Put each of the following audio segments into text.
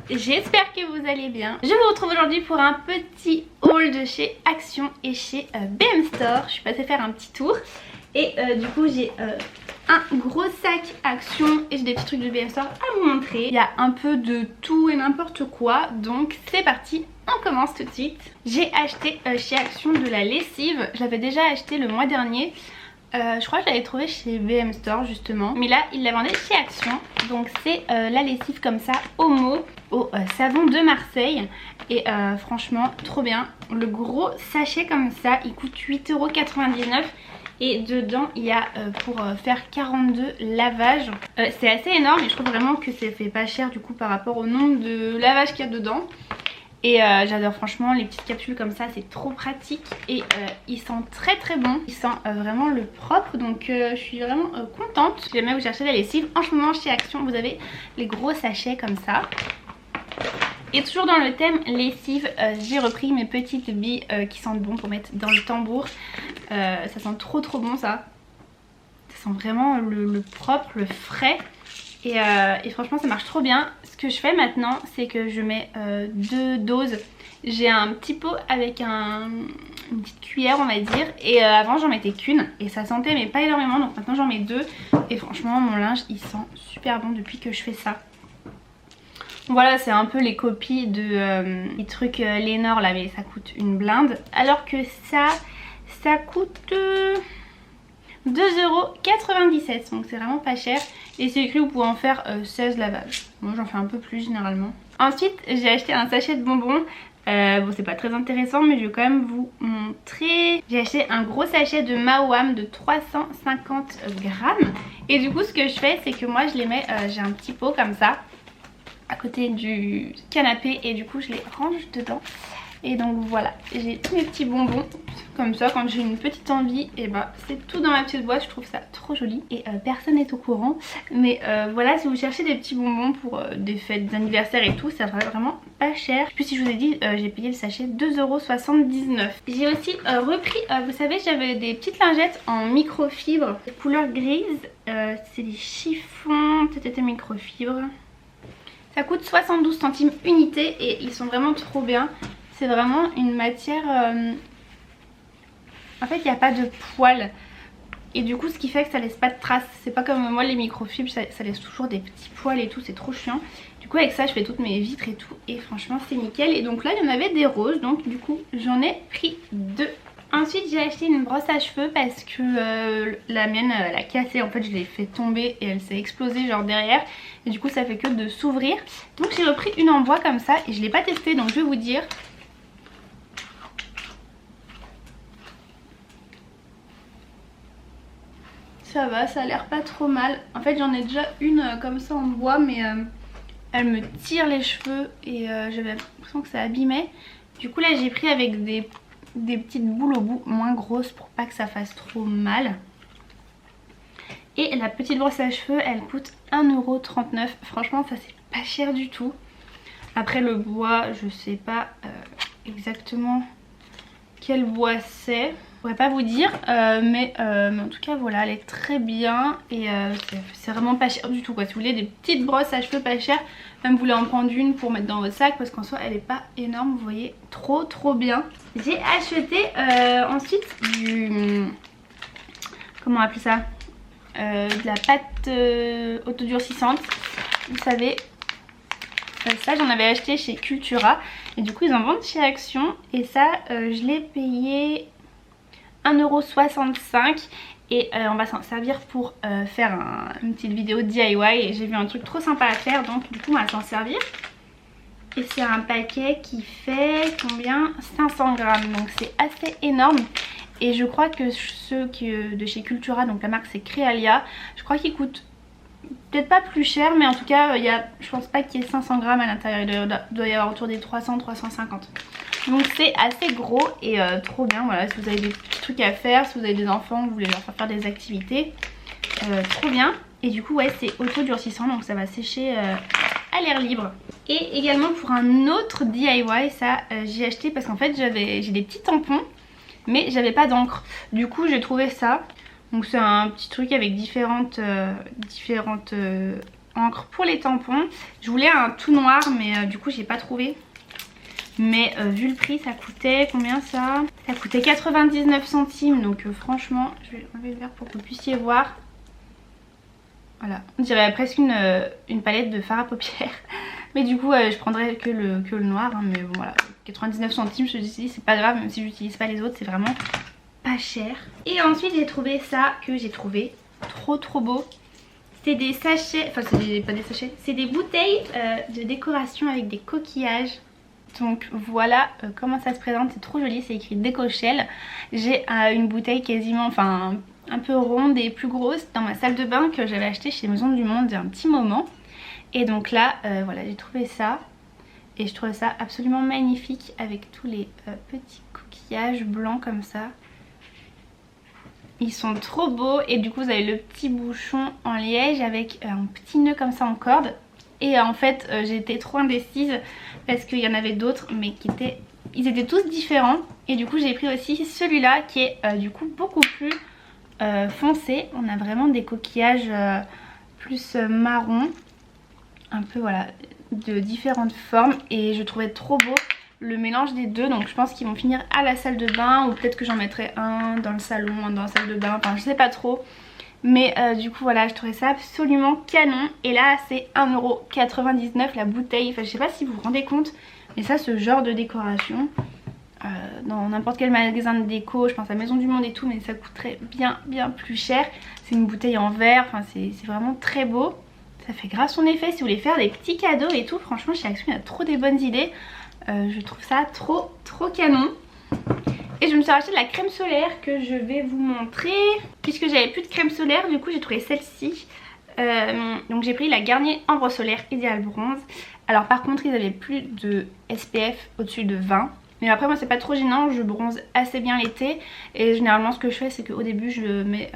j'espère que vous allez bien. Je vous retrouve aujourd'hui pour un petit haul de chez Action et chez BM Store. Je suis passée faire un petit tour et du coup j'ai un gros sac Action et j'ai des petits trucs de BM Store à vous montrer. Il y a un peu de tout et n'importe quoi, donc c'est parti, on commence tout de suite. J'ai acheté chez Action de la lessive, je l'avais déjà acheté le mois dernier. Je crois que je l'avais trouvé chez BM Store justement, mais là il la vendait chez Action. Donc c'est la lessive comme ça Omo au savon de Marseille et franchement trop bien. Le gros sachet comme ça il coûte 8,99 € et dedans il y a pour faire 42 lavages. C'est assez énorme et je trouve vraiment que ça fait pas cher du coup par rapport au nombre de lavages qu'il y a dedans. Et j'adore franchement les petites capsules comme ça, c'est trop pratique et ils sentent très très bon. Ils sentent vraiment le propre, donc je suis vraiment contente. Si jamais vous cherchez la lessive, en ce moment chez Action vous avez les gros sachets comme ça. Et toujours dans le thème lessive, j'ai repris mes petites billes qui sentent bon pour mettre dans le tambour. Ça sent trop trop bon ça. Ça sent vraiment le propre, le frais. Et franchement ça marche trop bien. Ce que je fais maintenant c'est que je mets 2 doses. J'ai un petit pot avec une petite cuillère on va dire. Et avant j'en mettais qu'une et ça sentait mais pas énormément. Donc maintenant j'en mets 2. Et franchement mon linge il sent super bon depuis que je fais ça. Voilà, c'est un peu les copies de les trucs Lénore là, mais ça coûte une blinde. Alors que ça coûte 2,97 €, donc c'est vraiment pas cher. Et c'est écrit vous pouvez en faire 16 lavages. Moi j'en fais un peu plus généralement. Ensuite j'ai acheté un sachet de bonbons. Bon c'est pas très intéressant mais je vais quand même vous montrer. J'ai acheté un gros sachet de Mawam de 350 grammes. Et du coup ce que je fais c'est que moi je les mets, j'ai un petit pot comme ça à côté du canapé et du coup je les range dedans. Et donc voilà, j'ai tous mes petits bonbons comme ça quand j'ai une petite envie. Et bah c'est tout dans ma petite boîte, je trouve ça trop joli. Et personne n'est au courant. Mais voilà, si vous cherchez des petits bonbons pour des fêtes, des anniversaires et tout, ça va vraiment pas cher. Puis si je vous ai dit, j'ai payé le sachet 2,79 €. J'ai aussi repris, vous savez j'avais des petites lingettes en microfibre couleur grise. C'est des chiffons TTT microfibre. Ça coûte 72 centimes unité et ils sont vraiment trop bien. C'est vraiment une matière... En fait il n'y a pas de poils. Et du coup ce qui fait que ça laisse pas de traces. C'est pas comme moi les microfibres, ça laisse toujours des petits poils et tout, c'est trop chiant. Du coup avec ça je fais toutes mes vitres et tout. Et franchement c'est nickel. Et donc là il y en avait des roses, donc du coup j'en ai pris 2. Ensuite j'ai acheté une brosse à cheveux parce que la mienne elle a cassé. En fait je l'ai fait tomber et elle s'est explosée genre derrière. Et du coup ça fait que de s'ouvrir. Donc j'ai repris une en bois comme ça et je l'ai pas testée donc je vais vous dire. Ça va, ça a l'air pas trop mal. En fait j'en ai déjà une comme ça en bois mais elle me tire les cheveux et j'avais l'impression que ça abîmait. Du coup là j'ai pris avec des petites boules au bout moins grosses pour pas que ça fasse trop mal. Et la petite brosse à cheveux elle coûte 1,39 €. Franchement ça c'est pas cher du tout. Après le bois je sais pas exactement quel bois c'est. Je pourrais pas vous dire mais en tout cas voilà elle est très bien. Et c'est vraiment pas cher du tout quoi. Si vous voulez des petites brosses à cheveux pas chères, même vous voulez en prendre une pour mettre dans votre sac parce qu'en soi elle est pas énorme. Vous voyez trop bien. J'ai acheté ensuite du... comment appeler ça, de la pâte autodurcissante. Vous savez ça j'en avais acheté chez Cultura. Et du coup ils en vendent chez Action. Et ça je l'ai payé 1,65 €. Et on va s'en servir pour faire une petite vidéo DIY. Et j'ai vu un truc trop sympa à faire. Donc du coup on va s'en servir. Et c'est un paquet qui fait combien, 500 grammes. Donc c'est assez énorme. Et je crois que ceux de chez Cultura, donc la marque c'est Crealia, je crois qu'ils coûtent peut-être pas plus cher, mais en tout cas je pense pas qu'il y ait 500 grammes à l'intérieur. Il doit y avoir autour des 300-350. Donc c'est assez gros et trop bien. Voilà, si vous avez des petits trucs à faire, si vous avez des enfants, vous voulez leur faire des activités, trop bien. Et du coup ouais c'est auto-durcissant, donc ça va sécher à l'air libre. Et également pour un autre DIY, ça j'ai acheté parce qu'en fait j'ai des petits tampons mais j'avais pas d'encre. Du coup j'ai trouvé ça. Donc c'est un petit truc avec différentes encre pour les tampons. Je voulais un tout noir mais du coup j'ai pas trouvé. Mais vu le prix, ça coûtait combien ça? Ça coûtait 99 centimes. Donc franchement, je vais enlever le verre pour que vous puissiez voir. Voilà, on dirait presque une palette de fard à paupières. Mais du coup je prendrais que le noir hein. Mais bon voilà, 99 centimes je me suis dit c'est pas grave. Même si j'utilise pas les autres, c'est vraiment pas cher. Et ensuite j'ai trouvé ça que j'ai trouvé trop beau. C'est des sachets, enfin c'est pas des sachets, c'est des bouteilles de décoration avec des coquillages. Donc voilà comment ça se présente, c'est trop joli, c'est écrit Décochelle. J'ai une bouteille quasiment, enfin un peu ronde et plus grosse dans ma salle de bain que j'avais acheté chez Maison du Monde il y a un petit moment. Et donc là voilà, j'ai trouvé ça et je trouve ça absolument magnifique avec tous les petits coquillages blancs comme ça. Ils sont trop beaux et du coup vous avez le petit bouchon en liège avec un petit nœud comme ça en corde. Et en fait j'étais trop indécise parce qu'il y en avait d'autres mais ils étaient tous différents. Et du coup j'ai pris aussi celui-là qui est du coup beaucoup plus foncé. On a vraiment des coquillages plus marron, un peu voilà, de différentes formes. Et je trouvais trop beau le mélange des deux, donc je pense qu'ils vont finir à la salle de bain ou peut-être que j'en mettrai un dans le salon, un dans la salle de bain, enfin je sais pas trop. Mais du coup voilà, je trouvais ça absolument canon. Et là c'est 1,99€ la bouteille, enfin je sais pas si vous vous rendez compte. Mais ça, ce genre de décoration dans n'importe quel magasin de déco, je pense à Maison du Monde et tout, mais ça coûterait bien plus cher. C'est une bouteille en verre, enfin c'est vraiment très beau. Ça fait grave son effet si vous voulez faire des petits cadeaux et tout. Franchement chez Action il y a trop des bonnes idées. Je trouve ça trop canon. Et je me suis racheté de la crème solaire que je vais vous montrer. Puisque j'avais plus de crème solaire, du coup j'ai trouvé celle-ci. Donc j'ai pris la Garnier Ambre Solaire Idéal Bronze. Alors par contre ils avaient plus de SPF au-dessus de 20. Mais après moi c'est pas trop gênant, je bronze assez bien l'été. Et généralement ce que je fais c'est qu'au début je mets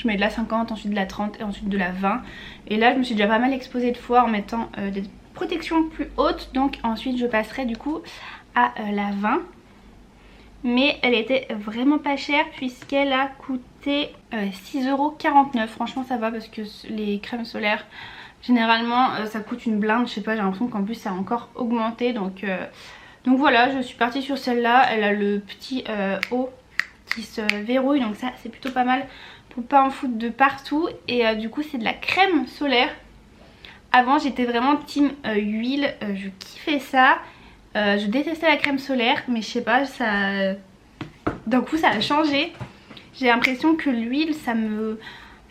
de la 50, ensuite de la 30 et ensuite de la 20. Et là je me suis déjà pas mal exposée de fois en mettant des protections plus hautes. Donc ensuite je passerai du coup à la 20. Mais elle était vraiment pas chère puisqu'elle a coûté 6,49€. Franchement ça va parce que les crèmes solaires généralement ça coûte une blinde. Je sais pas, j'ai l'impression qu'en plus ça a encore augmenté. Donc voilà, je suis partie sur celle-là. Elle a le petit haut qui se verrouille, donc ça c'est plutôt pas mal pour pas en foutre de partout. Et du coup c'est de la crème solaire. Avant j'étais vraiment team huile, je kiffais ça. Je détestais la crème solaire mais je sais pas, ça d'un coup ça a changé. J'ai l'impression que l'huile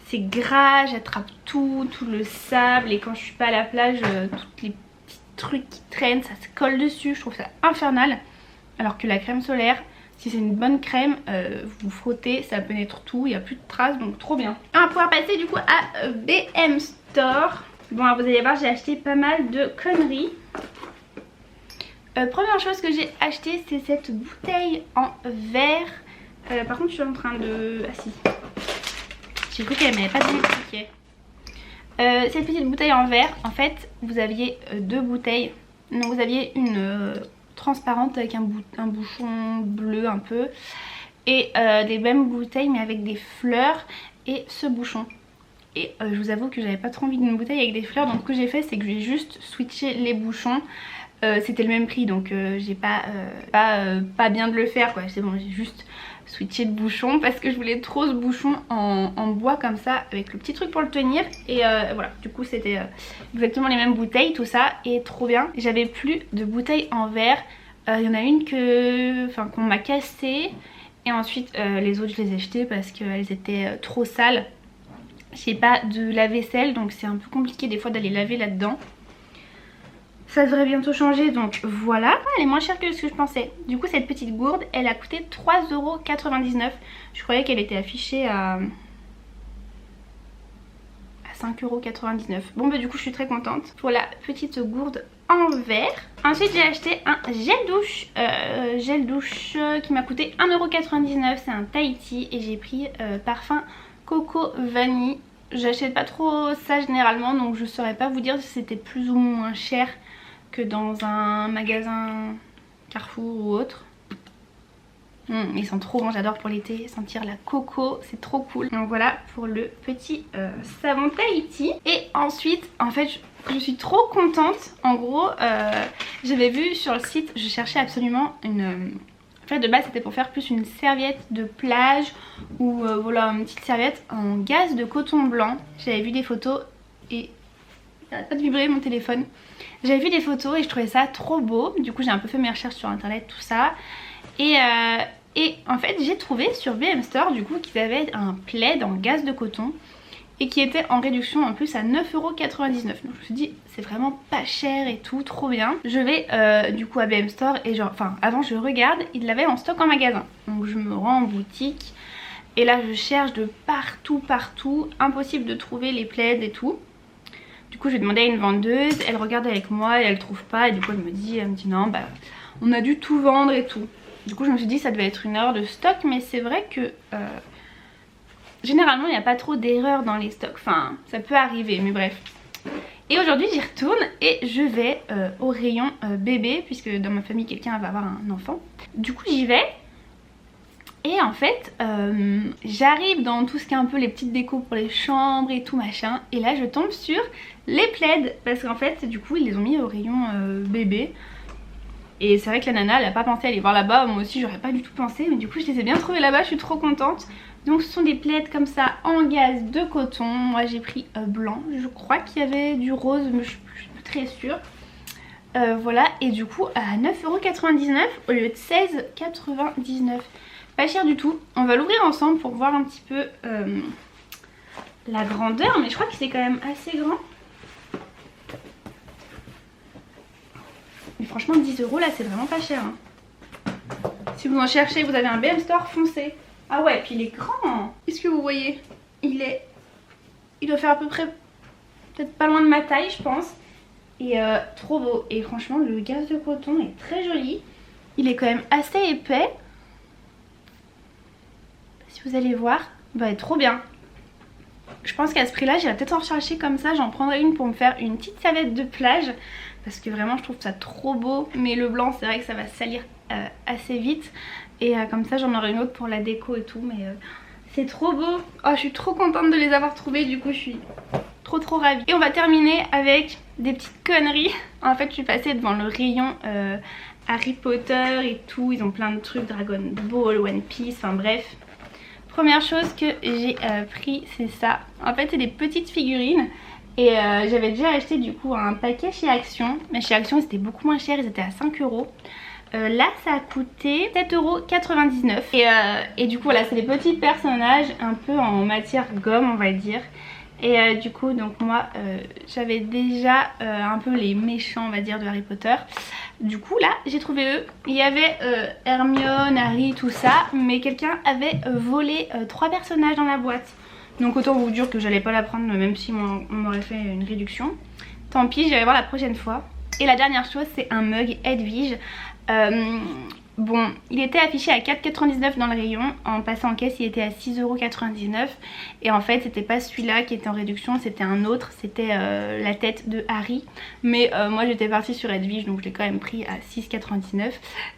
c'est gras, j'attrape tout le sable et quand je suis pas à la plage tous les petits trucs qui traînent ça se colle dessus, je trouve ça infernal. Alors que la crème solaire, si c'est une bonne crème, vous frottez, ça pénètre tout, il n'y a plus de traces, donc trop bien. On va pouvoir passer du coup à BM Store. Bon alors vous allez voir, j'ai acheté pas mal de conneries. Première chose que j'ai acheté c'est cette bouteille en verre. Par contre je suis en train de... Ah si, j'ai cru qu'elle m'avait pas bien expliqué. Cette petite bouteille en verre, en fait vous aviez deux bouteilles. Donc vous aviez une transparente avec un bouchon bleu un peu. Et des mêmes bouteilles mais avec des fleurs et ce bouchon. Et je vous avoue que j'avais pas trop envie d'une bouteille avec des fleurs. Donc ce que j'ai fait c'est que j'ai juste switché les bouchons. C'était le même prix donc j'ai pas bien de le faire quoi. C'est bon, j'ai juste switché de bouchon parce que je voulais trop ce bouchon en bois comme ça avec le petit truc pour le tenir. Et voilà, du coup c'était exactement les mêmes bouteilles, tout ça est trop bien. J'avais plus de bouteilles en verre. Il y en a une qu'on m'a cassée. Et ensuite les autres je les ai jetées parce qu'elles étaient trop sales. J'ai pas de lave-vaisselle donc c'est un peu compliqué des fois d'aller laver là-dedans. Ça devrait bientôt changer donc voilà. Elle est moins chère que ce que je pensais. Du coup cette petite gourde elle a coûté 3,99€. Je croyais qu'elle était affichée à 5,99€. Bon bah du coup je suis très contente pour la petite gourde en verre. Ensuite j'ai acheté un gel douche qui m'a coûté 1,99€. C'est un Tahiti et j'ai pris parfum Coco Vanille. J'achète pas trop ça généralement donc je saurais pas vous dire si c'était plus ou moins cher que dans un magasin Carrefour ou autre. Ils sont trop bons, j'adore pour l'été, sentir la coco, c'est trop cool. Donc voilà pour le petit savon Tahiti. Et ensuite, en fait, je suis trop contente. En gros, j'avais vu sur le site, je cherchais absolument une... En fait, de base, c'était pour faire plus une serviette de plage ou voilà, une petite serviette en gaze de coton blanc. J'avais vu des photos et... Il n'arrête pas de vibrer mon téléphone. J'avais vu des photos et je trouvais ça trop beau. Du coup, j'ai un peu fait mes recherches sur internet, tout ça. Et en fait j'ai trouvé sur BM Store du coup qu'ils avaient un plaid en gaze de coton et qui était en réduction en plus à 9,99 €. Donc je me suis dit c'est vraiment pas cher et tout, trop bien. Je vais du coup à BM Store et genre, enfin avant je regarde, ils l'avaient en stock en magasin. Donc je me rends en boutique et là je cherche de partout, impossible de trouver les plaids et tout. Du coup je vais demander à une vendeuse, elle regarde avec moi et elle trouve pas et du coup elle me dit non bah on a dû tout vendre et tout. Du coup je me suis dit ça devait être une erreur de stock, mais c'est vrai que généralement il n'y a pas trop d'erreurs dans les stocks, enfin ça peut arriver mais bref. Et aujourd'hui j'y retourne et je vais au rayon bébé, puisque dans ma famille quelqu'un va avoir un enfant. Du coup j'y vais et en fait j'arrive dans tout ce qui est un peu les petites décos pour les chambres et tout machin, et là je tombe sur les plaids parce qu'en fait du coup ils les ont mis au rayon bébé. Et c'est vrai que la nana elle a pas pensé à aller voir là-bas, moi aussi j'aurais pas du tout pensé, mais du coup je les ai bien trouvés là-bas, je suis trop contente. Donc ce sont des plaids comme ça en gaze de coton, moi j'ai pris blanc, je crois qu'il y avait du rose mais je suis pas très sûre. Voilà, et du coup à 9,99 € au lieu de 16,99 €. Pas cher du tout. On va l'ouvrir ensemble pour voir un petit peu la grandeur, mais je crois que c'est quand même assez grand. Mais franchement 10 € là c'est vraiment pas cher hein. Si vous en cherchez, vous avez un BM Store, foncez. Ah ouais, puis il est grand. Est-ce que vous voyez? Il doit faire à peu près, peut-être pas loin de ma taille je pense. Et trop beau. Et franchement le gaze de coton est très joli. Il est quand même assez épais. Si vous allez voir, bah trop bien. Je pense qu'à ce prix là j'irai peut-être en rechercher comme ça, j'en prendrai une pour me faire une petite serviette de plage. Parce que vraiment je trouve ça trop beau. Mais le blanc c'est vrai que ça va salir assez vite. Et comme ça j'en aurai une autre pour la déco et tout. Mais c'est trop beau. Oh je suis trop contente de les avoir trouvés. Du coup je suis trop ravie. Et on va terminer avec des petites conneries. En fait je suis passée devant le rayon Harry Potter et tout. Ils ont plein de trucs, Dragon Ball, One Piece, enfin bref. Première chose que j'ai pris c'est ça. En fait c'est des petites figurines. Et j'avais déjà acheté du coup un paquet chez Action. Mais chez Action c'était beaucoup moins cher, ils étaient à 5 €. Là ça a coûté 7,99 €. Et du coup voilà, c'est des petits personnages un peu en matière gomme on va dire. Et du coup donc moi j'avais déjà un peu les méchants on va dire de Harry Potter. Du coup là j'ai trouvé eux. Il y avait Hermione, Harry, tout ça. Mais quelqu'un avait volé 3 personnages dans la boîte. Donc autant vous dire que j'allais pas la prendre même si on m'aurait fait une réduction. Tant pis, j'irai voir la prochaine fois. Et la dernière chose c'est un mug Edwige. Bon, il était affiché à 4,99 € dans le rayon. En passant en caisse il était à 6,99 €. Et en fait c'était pas celui-là qui était en réduction, c'était un autre. C'était la tête de Harry. Mais moi j'étais partie sur Edwige donc je l'ai quand même pris à 6,99 €.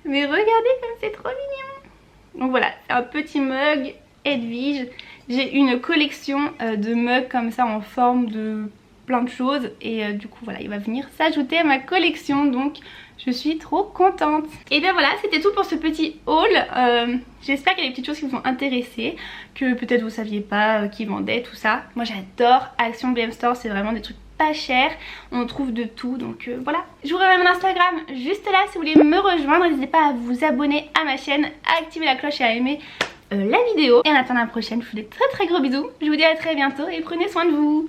Mais regardez comme c'est trop mignon. Donc voilà, un petit mug Edwige. J'ai une collection de mugs comme ça en forme de plein de choses. Et du coup voilà, il va venir s'ajouter à ma collection. Donc je suis trop contente. Et bien voilà, c'était tout pour ce petit haul. J'espère qu'il y a des petites choses qui vous ont intéressé, que peut-être vous saviez pas qui vendaient, tout ça. Moi j'adore Action BM Store, c'est vraiment des trucs pas chers. On trouve de tout, donc voilà. Je vous remets mon Instagram juste là si vous voulez me rejoindre. N'hésitez pas à vous abonner à ma chaîne, à activer la cloche et à aimer la vidéo. Et en attendant la prochaine, je vous fais des très gros bisous. Je vous dis à très bientôt et prenez soin de vous.